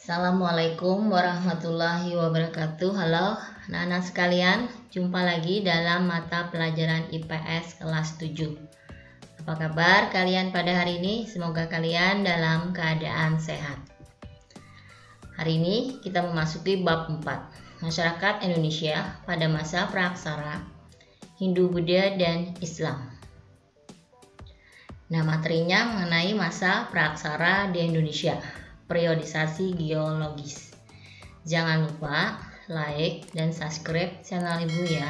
Assalamualaikum warahmatullahi wabarakatuh. Halo anak-anak sekalian, jumpa lagi dalam mata pelajaran IPS kelas 7. Apa kabar kalian pada hari ini? Semoga kalian dalam keadaan sehat. Hari ini kita memasuki bab 4, Masyarakat Indonesia pada masa Praaksara, Hindu, Buddha, dan Islam. Nah, materinya mengenai masa Praaksara di Indonesia, periodisasi geologis. Jangan lupa like dan subscribe channel Ibu ya.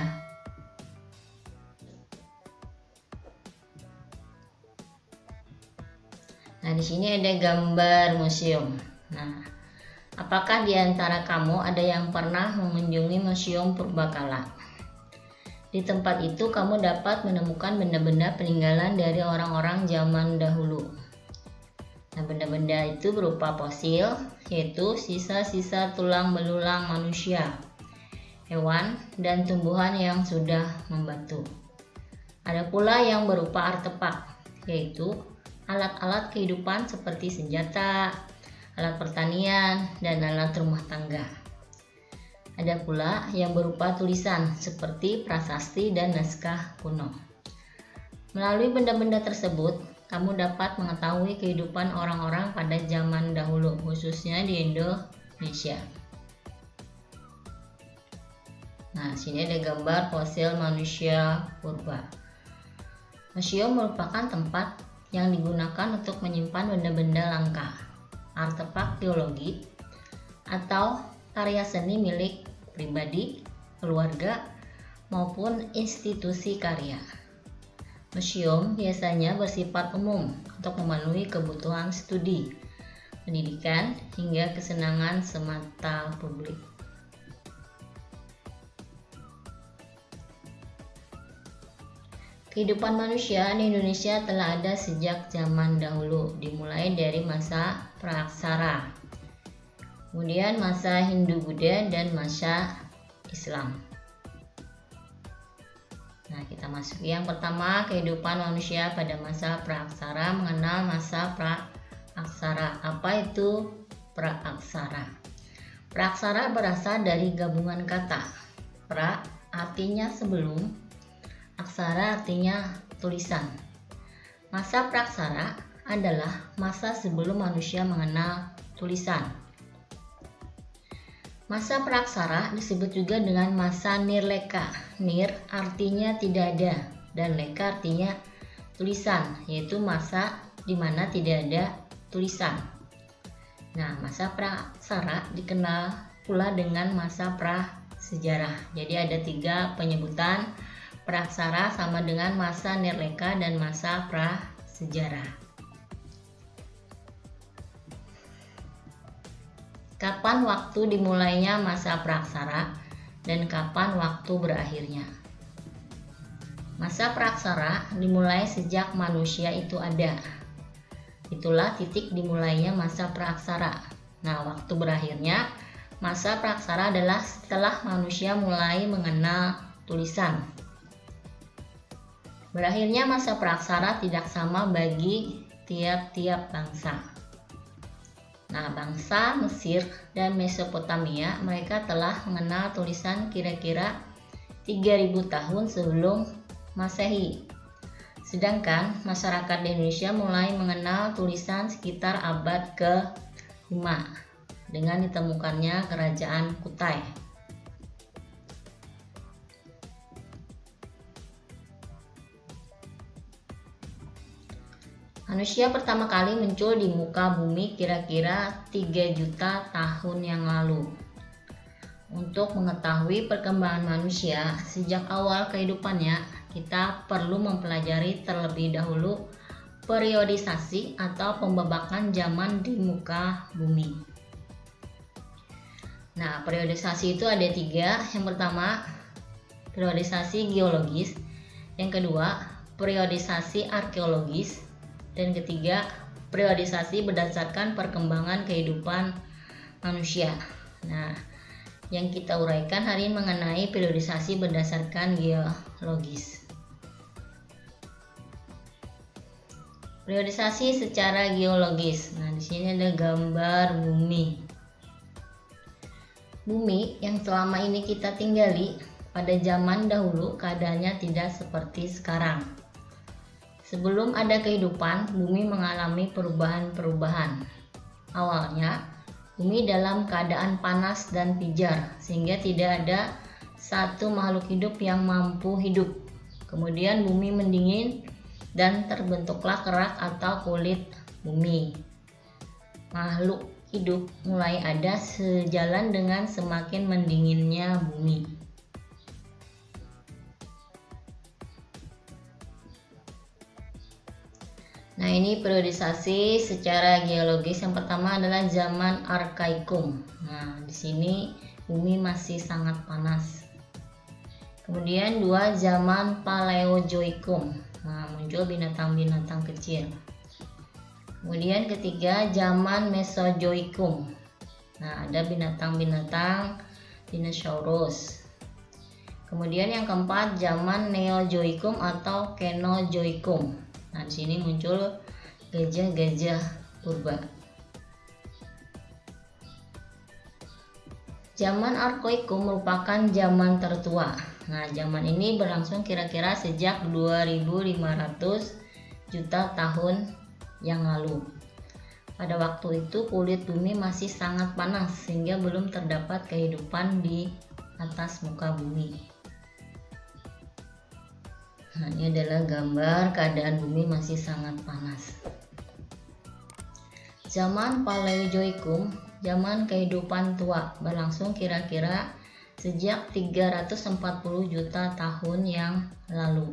Nah, di sini ada gambar museum. Nah, apakah di antara kamu ada yang pernah mengunjungi Museum Purbakala? Di tempat itu kamu dapat menemukan benda-benda peninggalan dari orang-orang zaman dahulu. Nah, benda-benda itu berupa fosil, yaitu sisa-sisa tulang belulang manusia, hewan, dan tumbuhan yang sudah membatu. Ada pula yang berupa artefak, yaitu alat-alat kehidupan seperti senjata, alat pertanian, dan alat rumah tangga. Ada pula yang berupa tulisan seperti prasasti dan naskah kuno. Melalui benda-benda tersebut, kamu dapat mengetahui kehidupan orang-orang pada zaman dahulu, khususnya di Indonesia. Nah, sini ada gambar fosil manusia purba. Museum merupakan tempat yang digunakan untuk menyimpan benda-benda langka, artefak geologi, atau karya seni milik pribadi, keluarga, maupun institusi karya. Museum biasanya bersifat umum untuk memenuhi kebutuhan studi, pendidikan, hingga kesenangan semata publik. Kehidupan manusia di Indonesia telah ada sejak zaman dahulu, dimulai dari masa Praaksara, kemudian masa Hindu, Buddha, dan masa Islam. Nah, kita masuk yang pertama, kehidupan manusia pada masa Praaksara. Mengenal masa Praaksara. Apa itu Praaksara? Praaksara berasal dari gabungan kata. Pra artinya sebelum, aksara artinya tulisan. Masa Praaksara adalah masa sebelum manusia mengenal tulisan. Masa Praaksara disebut juga dengan masa Nirleka. Nir artinya tidak ada dan leka artinya tulisan, yaitu masa di mana tidak ada tulisan. Nah, masa Praaksara dikenal pula dengan masa Prasejarah. Jadi ada 3 penyebutan. Praaksara sama dengan masa Nirleka dan masa Prasejarah. Kapan waktu dimulainya masa Praaksara dan kapan waktu berakhirnya? Masa Praaksara dimulai sejak manusia itu ada. Itulah titik dimulainya masa Praaksara. Nah, waktu berakhirnya masa Praaksara adalah setelah manusia mulai mengenal tulisan. Berakhirnya masa Praaksara tidak sama bagi tiap-tiap bangsa. Nah, bangsa Mesir dan Mesopotamia, mereka telah mengenal tulisan kira-kira 3000 tahun sebelum Masehi. Sedangkan masyarakat di Indonesia mulai mengenal tulisan sekitar abad ke-5 dengan ditemukannya Kerajaan Kutai. Manusia pertama kali muncul di muka bumi kira-kira 3 juta tahun yang lalu. Untuk mengetahui perkembangan manusia sejak awal kehidupannya, kita perlu mempelajari terlebih dahulu periodisasi atau pembebakan zaman di muka bumi. Nah, periodisasi itu ada 3. Yang pertama, periodisasi geologis. Yang kedua, periodisasi arkeologis. Dan ketiga, periodisasi berdasarkan perkembangan kehidupan manusia. Nah, yang kita uraikan hari ini mengenai periodisasi berdasarkan geologis. Periodisasi secara geologis. Nah, di sini ada gambar bumi. Bumi yang selama ini kita tinggali pada zaman dahulu keadaannya tidak seperti sekarang. Sebelum ada kehidupan, bumi mengalami perubahan-perubahan. Awalnya, bumi dalam keadaan panas dan pijar, sehingga tidak ada satu makhluk hidup yang mampu hidup. Kemudian bumi mendingin dan terbentuklah kerak atau kulit bumi. Makhluk hidup mulai ada sejalan dengan semakin mendinginnya bumi. Nah, ini periodisasi secara geologis. Yang pertama adalah zaman Arkaikum. Nah, di sini bumi masih sangat panas. Kemudian zaman Paleozoikum. Nah, muncul binatang-binatang kecil. Kemudian ketiga, zaman Mesozoikum. Nah, ada binatang-binatang dinosaurus. Kemudian yang keempat, zaman Neozoikum atau Kenozoikum. Nah, di sini muncul gajah-gajah purba. Zaman Arkoikum merupakan zaman tertua. Nah, zaman ini berlangsung kira-kira sejak 2500 juta tahun yang lalu. Pada waktu itu kulit bumi masih sangat panas sehingga belum terdapat kehidupan di atas muka bumi. Nah, ini adalah gambar keadaan bumi masih sangat panas. Zaman Paleozoikum, zaman kehidupan tua, berlangsung kira-kira sejak 340 juta tahun yang lalu.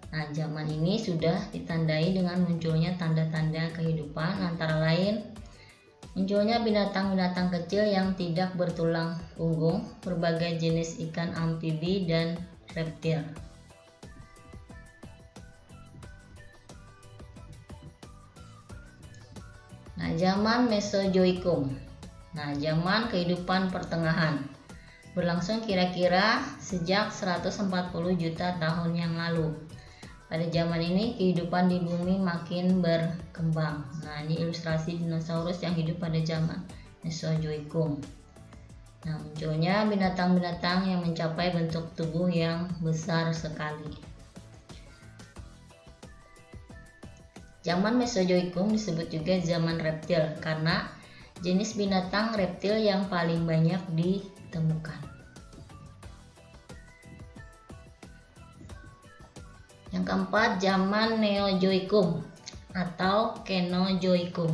Nah, zaman ini sudah ditandai dengan munculnya tanda-tanda kehidupan, antara lain munculnya binatang-binatang kecil yang tidak bertulang punggung, berbagai jenis ikan amfibi dan reptil. Nah, zaman Mesozoikum. Nah, zaman kehidupan pertengahan, berlangsung kira-kira sejak 140 juta tahun yang lalu. Pada zaman ini kehidupan di bumi makin berkembang. Nah, ini ilustrasi dinosaurus yang hidup pada zaman Mesozoikum. Nah, munculnya binatang-binatang yang mencapai bentuk tubuh yang besar sekali. Zaman Mesozoikum disebut juga zaman reptil karena jenis binatang reptil yang paling banyak ditemukan. Yang keempat, zaman Neozoikum atau Kenozoikum.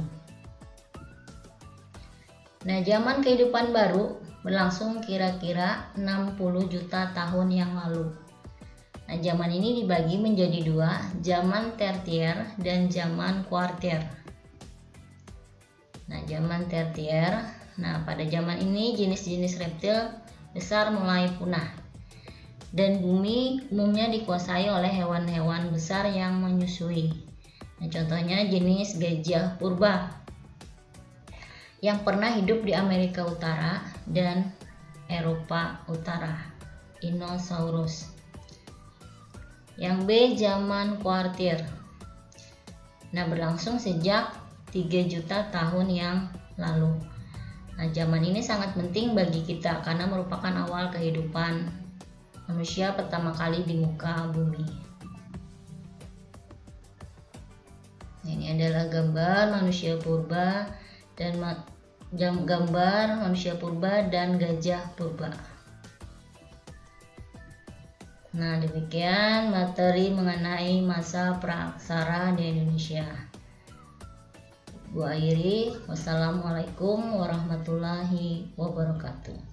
Nah, zaman kehidupan baru berlangsung kira-kira 60 juta tahun yang lalu. Nah, zaman ini dibagi menjadi dua, zaman tertier dan zaman kuarter. Nah, zaman tertier, pada zaman ini jenis-jenis reptil besar mulai punah. Dan bumi umumnya dikuasai oleh hewan-hewan besar yang menyusui. Nah, contohnya jenis gajah purba yang pernah hidup di Amerika Utara dan Eropa Utara, Inosaurus. Yang B, zaman kuartir. Nah, berlangsung sejak 3 juta tahun yang lalu. Nah, zaman ini sangat penting bagi kita karena merupakan awal kehidupan manusia pertama kali di muka bumi. Nah, ini adalah gambar manusia purba dan gajah purba. Nah, demikian materi mengenai masa praaksara di Indonesia. Gua akhiri. Wassalamualaikum warahmatullahi wabarakatuh.